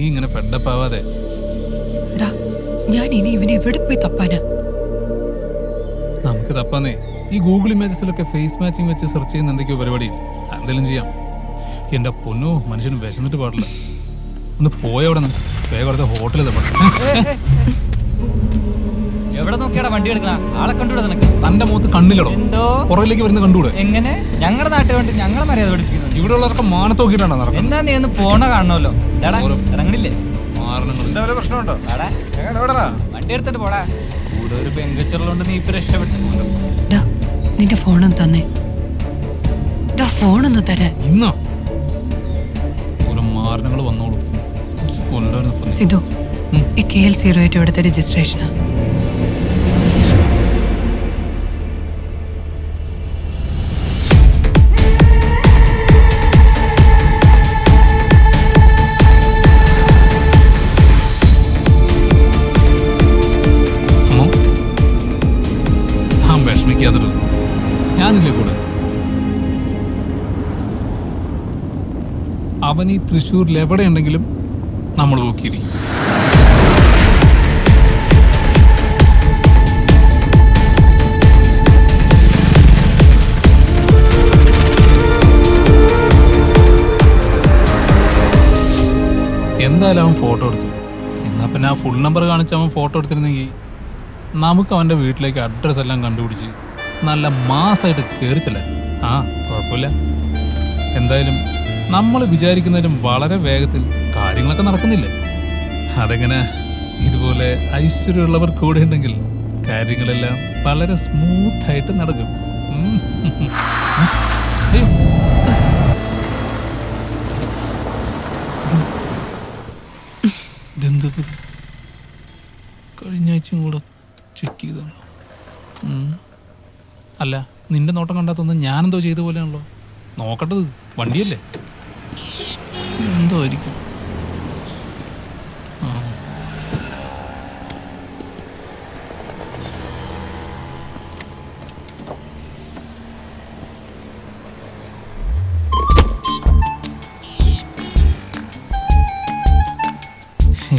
ഇങ്ങനെ ഫെഡപ്പ് ആവാതെ. ഞാൻ ഇനി ഇവനെ എവിടെ പോയി തപ്പാനാ? നമുക്ക് തപ്പാന്നേ. ഈ ഗൂഗിൾ ഇമേജസിലൊക്കെ ഫേസ് മാച്ചിങ് വെച്ച് സെർച്ച് ചെയ്യുന്ന എന്തൊക്കെയോ പരിപാടിയില്ല. എന്തെങ്കിലും ചെയ്യാം. എന്റെ പൊന്നോ, മനുഷ്യന് വിശന്നിട്ട് പാടില്ല. ഒന്ന് പോയവിടെ നിന്ന് വേഗം അടുത്ത ഹോട്ടലിൽ എവിടെ നോക്കിയാടാ വണ്ടി എടുക്കണ ആളെ കണ്ടുകൂടെ നിനക്ക്? തന്റെ മുഖത്ത് കണ്ണിലടോ? എന്തോ പുറകിലേക്ക് വരുന്ന കണ്ടുകൂടെ? എങ്ങനെ? ഞങ്ങളുടെ നാട്ടിൽ വേണ്ടി ഞങ്ങളെ മര്യാദ പഠിപ്പിക്കുന്നു. ഇവിടെ ഉള്ളവരൊക്കെ മാനത്ത് നോക്കിയിട്ടാണ് നടക്കുന്നത്. എന്നാ നീ ഒന്ന് പോണ കാണണമല്ലോ. ഇറങ്ങണില്ലേ? പ്രശ്നമുണ്ടോ? വണ്ടി എടുത്തിട്ട് പോടാ. കൂടെ ഒരു പെങ്കച്ചറിലുണ്ട്. നീ ഇപ്പൊ രക്ഷപ്പെട്ടു. നിന്റെ ഫോണൊന്ന് തന്നെ. ഫോണൊന്ന് തരാൻ. ഇന്നോ ഓരോ മാരണങ്ങൾ വന്നോളൂ. സിധു, ഈ KL08 ഇവിടുത്തെ രജിസ്ട്രേഷനാ. വിഷമിക്കാതൊരു ഞാനില്ലേ കൂടെ. അവൻ ഈ തൃശ്ശൂരിൽ എവിടെയുണ്ടെങ്കിലും നമ്മൾ നോക്കിയിരിക്കും. എന്തായാലും അവൻ ഫോട്ടോ എടുത്തു. എന്നാൽ പിന്നെ ആ ഫുൾ നമ്പർ കാണിച്ച് അവൻ ഫോട്ടോ എടുത്തിരുന്നെങ്കിൽ നമുക്ക് അവൻ്റെ വീട്ടിലേക്ക് അഡ്രസ്സ് എല്ലാം കണ്ടുപിടിച്ച് നല്ല മാസമായിട്ട് കയറി ചെല്ലാൻ. കുഴപ്പമില്ല. എന്തായാലും നമ്മൾ വിചാരിക്കുന്നതിലും വളരെ വേഗത്തിൽ കാര്യങ്ങളൊക്കെ നടക്കുന്നില്ലേ? അതെങ്ങനെ? ഇതുപോലെ ഐശ്വര്യമുള്ളവർ കൂടെ ഉണ്ടെങ്കിൽ കാര്യങ്ങളെല്ലാം വളരെ സ്മൂത്തായിട്ട് നടക്കും. കഴിഞ്ഞ ആഴ്ചയും കൂടെ ചെക്ക് ചെയ്താണല്ലോ. അല്ല, നിന്റെ നോട്ടം കണ്ടാത്തൊന്നും ഞാനെന്തോ ചെയ്ത പോലെയാണല്ലോ. നോക്കട്ടത് വണ്ടിയല്ലേ, എന്തോ ആയിരിക്കും.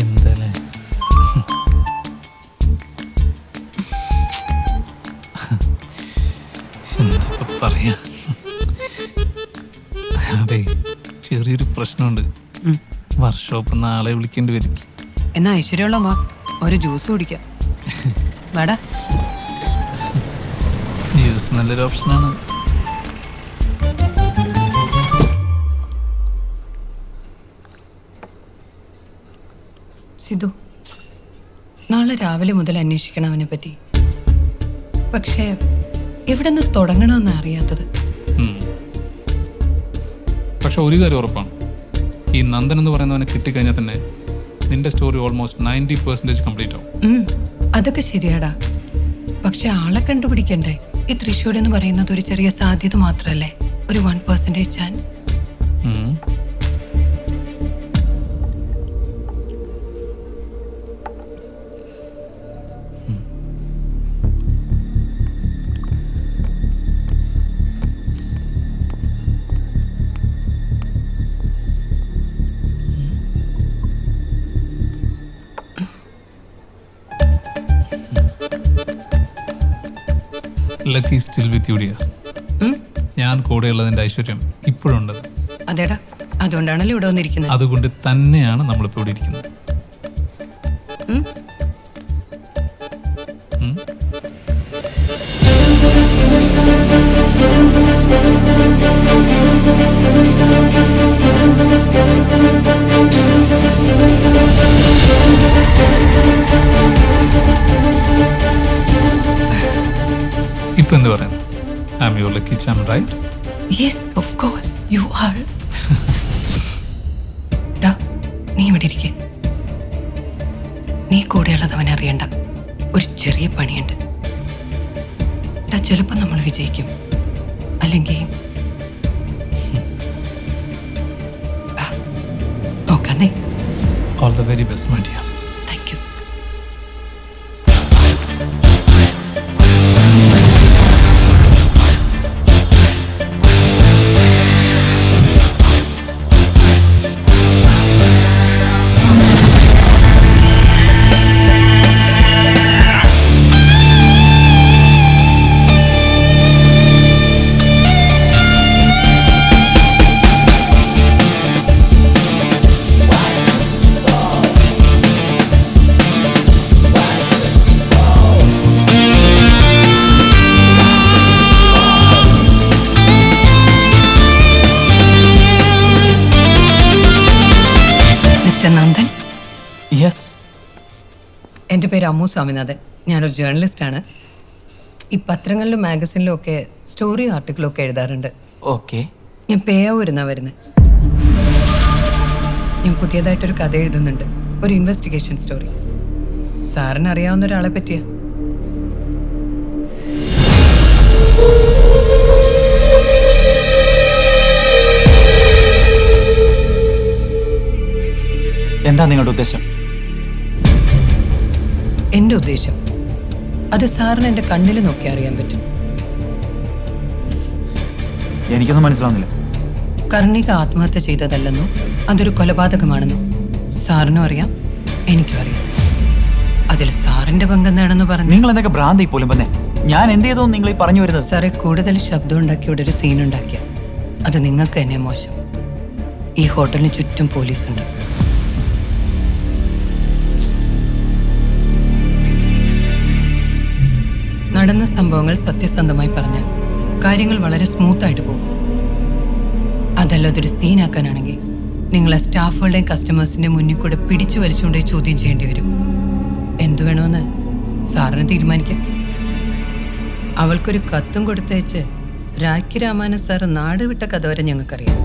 എന്തല്ലേ എന്താ പറയാ. അതെ, ചെറിയൊരു പ്രശ്നമുണ്ട്. വർക്ക്ഷോപ്പ് നാളെ വിളിക്കേണ്ടി വരും. എന്നാ ഐശ്വര്യമുള്ള മാ ഒരു ജ്യൂസ് കുടിക്കാം. വേടാ, ജ്യൂസ് നല്ലൊരു ഓപ്ഷനാണ്. സിധു, നാളെ രാവിലെ മുതൽ അന്വേഷിക്കണം അവനെ പറ്റി. പക്ഷേ എവിടെ നിന്ന് തുടങ്ങണമെന്ന് അറിയാത്തത്. പക്ഷെ ഒരു കാര്യം ഉറപ്പാണ്, ഈ നന്ദൻ എന്ന് പറയുന്നവനെ കിട്ടിക്കഴിഞ്ഞാൽ തന്നെ നിന്റെ സ്റ്റോറി ഓൾമോസ്റ്റ് 90% കംപ്ലീറ്റ് ആവും. അതൊക്കെ ശരിയാടാ, പക്ഷെ ആളെ കണ്ടുപിടിക്കണ്ടേ? ഈ തൃശ്ശൂർ എന്ന് പറയുന്നത് ഒരു ചെറിയ സാധ്യത മാത്രമല്ലേ, ഒരു 1% chance. Lucky still with you dear. ഞാൻ കൂടെയുള്ളതിന്റെ ഐശ്വര്യം ഇപ്പോഴുണ്ട്. അതേടാ, അതുകൊണ്ടാണല്ലോ ഇവിടെ വന്നിരിക്കുന്നത്. അതുകൊണ്ട് തന്നെയാണ് നമ്മളിപ്പോൾ ഇവിടെ ഇരിക്കുന്നത്. ഇപ്പൊ എന്ത് പറയാൻ? I'm your lucky charm, right? Yes, of course, you are. ഡാ, നീ ഇവിടെ ഇരിക്കെ. നീ കൂടെയുള്ളത് അവൻ അറിയണ്ട. ഒരു ചെറിയ പണിയുണ്ട്. ഡാ, ചിലപ്പോൾ നമ്മൾ വിജയിക്കും, അല്ലെങ്കിൽ നോക്കാന്നേ. All the very best, my dear. Thank you. Mister Nandan, yes. എൻ്റെ പേര് അമ്മു സ്വാമിനാഥൻ. ഞാനൊരു ജേർണലിസ്റ്റാണ്. ഈ പത്രങ്ങളിലും മാഗസിനിലും ഒക്കെ സ്റ്റോറി ആർട്ടിക്കിളും ഒക്കെ എഴുതാറുണ്ട്. ഓക്കെ. ഞാൻ പേയാവൂരുന്നാണ് വരുന്നത്. ഞാൻ പുതിയതായിട്ടൊരു കഥ എഴുതുന്നുണ്ട്, ഒരു ഇൻവെസ്റ്റിഗേഷൻ സ്റ്റോറി. സാറിന് അറിയാവുന്ന ഒരാളെ പറ്റിയാ. എന്താ നിങ്ങളുടെ ഉദ്ദേശം? എൻ്റെ ഉദ്ദേശം അത് സാറിന് എൻ്റെ കണ്ണിൽ നോക്കി അറിയാൻ പറ്റും. എനിക്കൊന്നും മനസ്സിലാവുന്നില്ല. കർണിക ആത്മഹത്യ ചെയ്തതല്ലെന്നും അതൊരു കൊലപാതകമാണെന്നും സാറിനും അറിയാം, എനിക്കും അറിയാം. അതിൽ സാറിന്റെ പങ്കെന്താണെന്ന് പറഞ്ഞു. നിങ്ങൾ എന്തൊക്കെ ഭ്രാന്തി പോലും വന്നേ. ഞാൻ എന്ത് ചെയ്തോ നിങ്ങൾ ഈ പറഞ്ഞു വരുന്നത്? സാറെ, കൂടുതൽ ശബ്ദം ഉണ്ടാക്കി ഇവിടെ ഒരു സീൻ ഉണ്ടാക്കിയ അത് നിങ്ങൾക്ക് തന്നെ മോശം. ഈ ഹോട്ടലിന് ചുറ്റും പോലീസുണ്ട്. നടന്ന സംഭവങ്ങൾ സത്യസന്ധമായി പറഞ്ഞാൽ കാര്യങ്ങൾ വളരെ സ്മൂത്തായിട്ട് പോകും. അതല്ല അതൊരു സീനാക്കാനാണെങ്കിൽ നിങ്ങളെ സ്റ്റാഫുകളുടെയും കസ്റ്റമേഴ്സിന്റെ മുന്നിൽ കൂടെ പിടിച്ചു വലിച്ചുകൊണ്ട് ചോദ്യം ചെയ്യേണ്ടി വരും. എന്തു വേണമെന്ന് സാറിന് തീരുമാനിക്കാം. അവൾക്കൊരു കത്തും കൊടുത്തയച്ച് രാഖി രാമാനൻ സാറ് നാട് വിട്ട കഥ വരെ ഞങ്ങൾക്കറിയാം.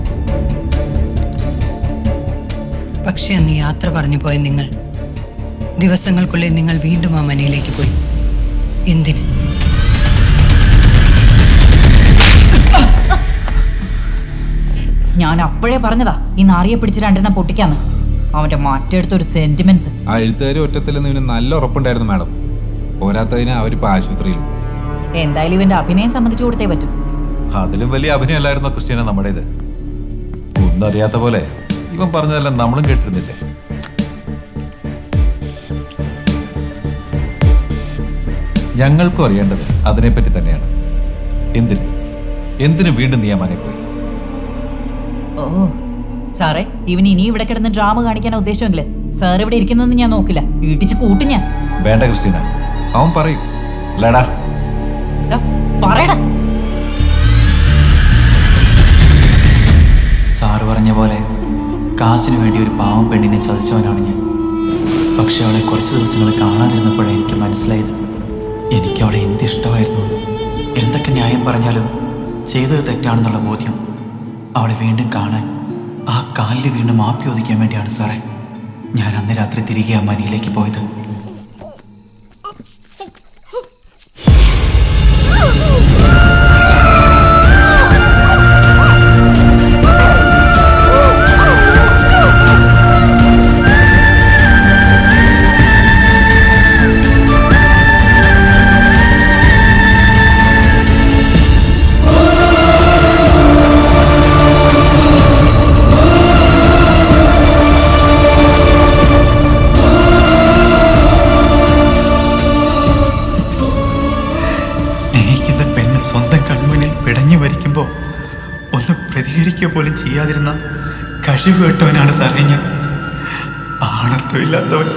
പക്ഷെ അന്ന് യാത്ര പറഞ്ഞു പോയ നിങ്ങൾ, ദിവസങ്ങൾക്കുള്ളിൽ നിങ്ങൾ വീണ്ടും ആ മനയിലേക്ക് പോയി. എന്തിന്? ഞാൻ അപ്പോഴേ പറഞ്ഞതാ ഈ നാറിയെ പിടിച്ച് രണ്ടെണ്ണം പൊട്ടിക്കാന്ന്. അവന്റെ മാറ്റെടുത്തൊരു സെന്റിമെന്റ്സ്. ആ എഴുത്തുകാർ ഒറ്റത്തില്ലെന്ന് ഇവന് നല്ല ഉറപ്പുണ്ടായിരുന്നു മാഡം. പോരാത്തതിന് അവരിപ്പോ ആശുപത്രിയിലും. എന്തായാലും ഇവന്റെ അഭിനയം സംബന്ധിച്ചു കൊടുത്തേ പറ്റൂ. അതിലും വലിയ അഭിനയമല്ലായിരുന്നോ ക്രിസ്ത്യാന നമ്മുടേത്? ഒന്നും അറിയാത്ത പോലെ ഇവൻ പറഞ്ഞതെല്ലാം നമ്മളും കേട്ടിരുന്നില്ലേ? ഞങ്ങൾക്കും അറിയേണ്ടത് അതിനെപ്പറ്റി തന്നെയാണ്. എന്തിന് വീണ്ടും നീ ആ മനയിൽ പോയി? ഓ സാറേ, ഇവൻ ഇനി ഇവിടെ കിടന്ന് ഡ്രാമ കാണിക്കാൻ ഉദ്ദേശമെങ്കിൽ സാർ ഇവിടെ ഇരിക്കുന്നതെന്ന് ഞാൻ നോക്കില്ല, ഇടിച്ചു കൂട്ടും ഞാൻ. വേണ്ട ക്രിസ്ത്യന, അവൻ പറയും. ലടാ പറയടാ. സാറ് പറഞ്ഞ പോലെ കാശിനു വേണ്ടി ഒരു പാവം പെണ്ണിനെ ചതിച്ചവനാണ് ഞാൻ. പക്ഷെ അവളെ കുറച്ച് ദിവസങ്ങൾ കാണാതിരുന്നപ്പോഴേ എനിക്ക് മനസ്സിലായത് എനിക്ക് അവളെ എന്തിഷ്ടമായിരുന്നു. എന്തൊക്കെ ന്യായം പറഞ്ഞാലും ചെയ്തത് തെറ്റാണെന്നുള്ള ബോധ്യം. അവളെ വീണ്ടും കാണാൻ, ആ കാലിൽ വീണ്ടും മാപ്പി ചോദിക്കാൻ വേണ്ടിയാണ് സാറേ ഞാൻ അന്ന് രാത്രി തിരികെ ആ മനയിലേക്ക് പോയത്. സ്നേഹിക്കുന്ന പെണ്ണ് സ്വന്തം കൺമുന്നിൽ പിടഞ്ഞു വരിക്കുമ്പോൾ ഒന്ന് പ്രതികരിക്കുക പോലും ചെയ്യാതിരുന്ന കഴിവ് കേട്ടവനാണ് സാറേ ഞാൻ. ആണത്വമില്ലാത്തവൻ.